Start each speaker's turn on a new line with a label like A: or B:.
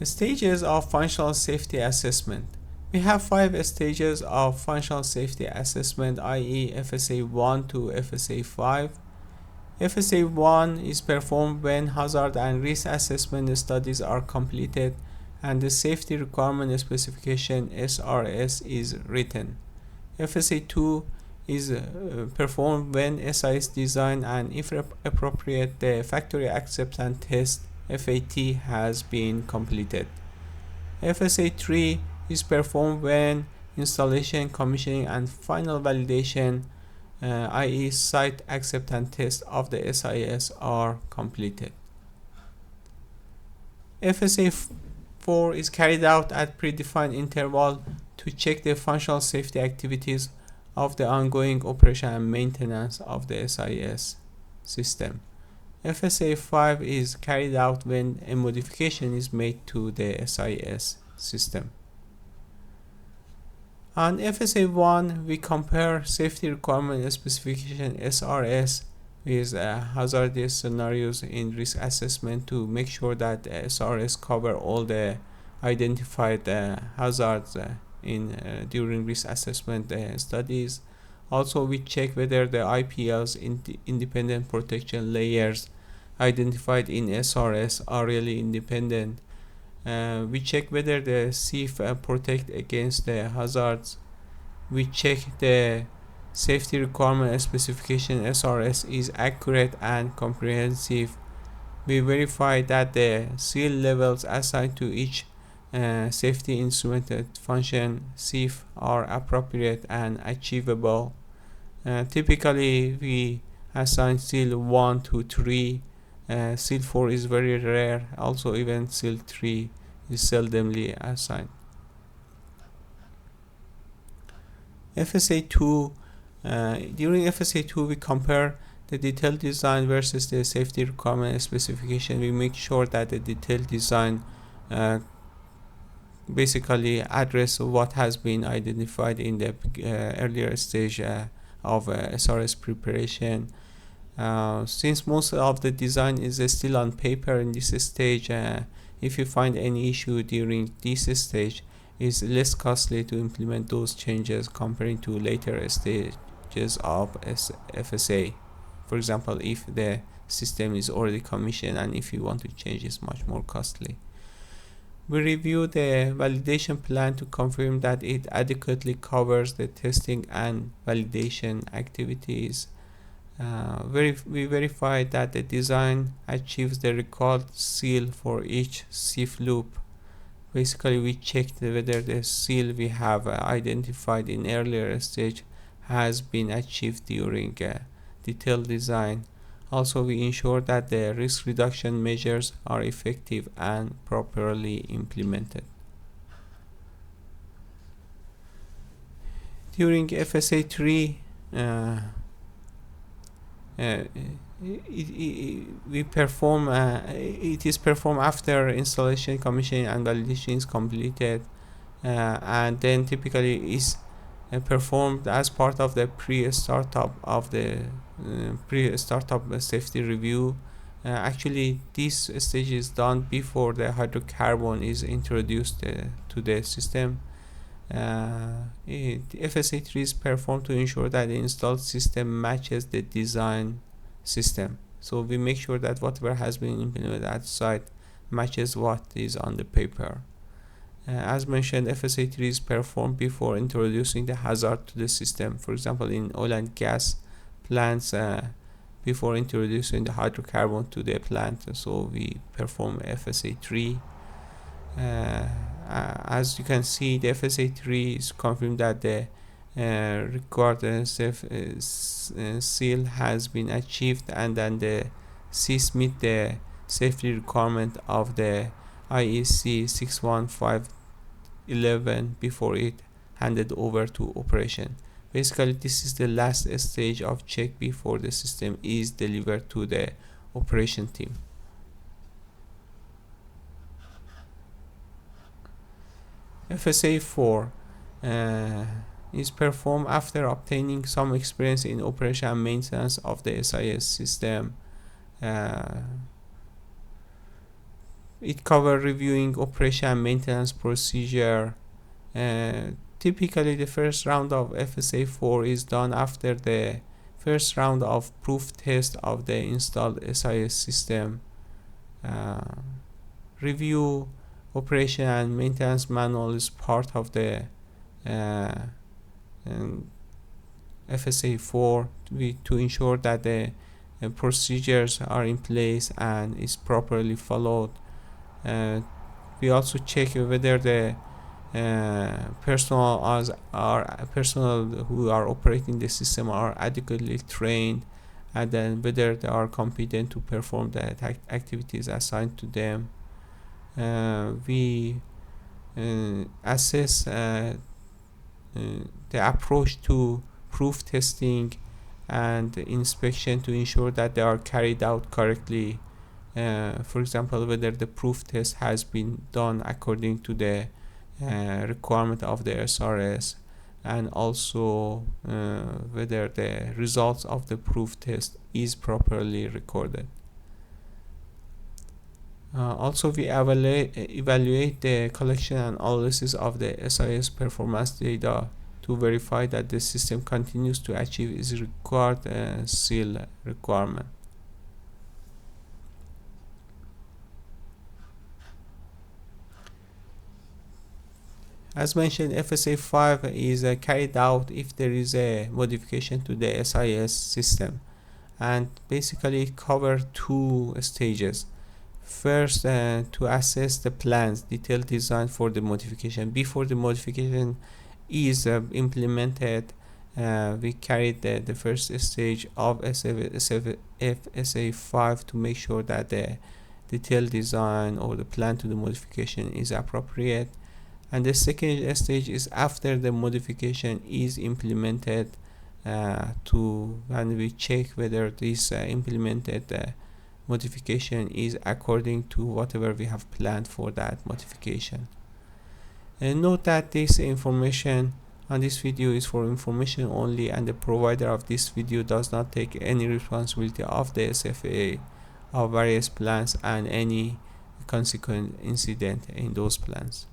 A: Stages of functional safety assessment. We have 5 stages of functional safety assessment, i.e. FSA1 to FSA5. FSA1 is performed when hazard and risk assessment studies are completed and the safety requirement specification SRS is written. FSA2 is performed when SIS design and, if appropriate, the factory acceptance test FAT has been completed. FSA3 is performed when installation, commissioning, and final validation, i.e. site acceptance test of the SIS are completed. FSA4 is carried out at predefined interval to check the functional safety activities of the ongoing operation and maintenance of the SIS system. FSA5 is carried out when a modification is made to the SIS system. On FSA1, we compare safety requirement specification SRS with hazardous scenarios in risk assessment to make sure that SRS cover all the identified hazards during risk assessment studies. Also, we check whether the IPLs, independent protection layers identified in SRS, are really independent. We check whether the SIF protect against the hazards. We check the safety requirement specification SRS is accurate and comprehensive. We verify that the seal levels assigned to each safety instrumented function SIF are appropriate and achievable. Typically, we assign seal 1 to 3. Seal 4 is very rare. Also, even seal 3 is seldomly assigned. FSA2. During FSA2, we compare the detailed design versus the safety requirement specification. We make sure that the detailed design basically address what has been identified in the earlier stage of SRS preparation. Since most of the design is still on paper in this stage, if you find any issue during this stage, it's less costly to implement those changes comparing to later stages of FSA. For example, if the system is already commissioned and if you want to change, it's much more costly. We review the validation plan to confirm that it adequately covers the testing and validation activities. We verify that the design achieves the required seal for each SIF loop. Basically, we check whether the seal we have identified in earlier stage has been achieved during detailed design. Also, we ensure that the risk reduction measures are effective and properly implemented. During FSA3, it is performed after installation, commissioning, and validation is completed, and then typically is performed as part of the pre-startup safety review. Actually, this stage is done before the hydrocarbon is introduced to the system. FSA3 is performed to ensure that the installed system matches the design system. So we make sure that whatever has been implemented at site matches what is on the paper. As mentioned, FSA3 is performed before introducing the hazard to the system. For example, in oil and gas plants, before introducing the hydrocarbon to the plant, so we perform FSA3. As you can see, the FSA3 is confirmed that the required seal has been achieved, and then the SIS meet the safety requirement of the IEC 61511 before it handed over to operation. Basically, this is the last stage of check before the system is delivered to the operation team. FSA4 is performed after obtaining some experience in operation and maintenance of the SIS system. It covers reviewing operation and maintenance procedure. Typically, the first round of FSA4 is done after the first round of proof test of the installed SIS system. Uh, Review operation and maintenance manual is part of the uh, FSA4 to ensure that the procedures are in place and is properly followed. We also check whether the personnel who are operating the system are adequately trained, and then whether they are competent to perform the activities assigned to them. We assess the approach to proof testing and inspection to ensure that they are carried out correctly. For example, whether the proof test has been done according to the requirement of the SRS, and also whether the results of the proof test is properly recorded. Also, we evaluate the collection and analysis of the SIS performance data to verify that the system continues to achieve its required seal requirement. As mentioned, FSA5 is carried out if there is a modification to the SIS system, and basically it covers two stages. First, to assess the plans, detailed design for the modification. Before the modification is implemented, we carried the first stage of FSA5 to make sure that the detailed design or the plan to the modification is appropriate. And the second stage is after the modification is implemented, and we check whether this implemented modification is according to whatever we have planned for that modification. And note that this information on this video is for information only, and the provider of this video does not take any responsibility of the SFA of various plans and any consequent incident in those plans.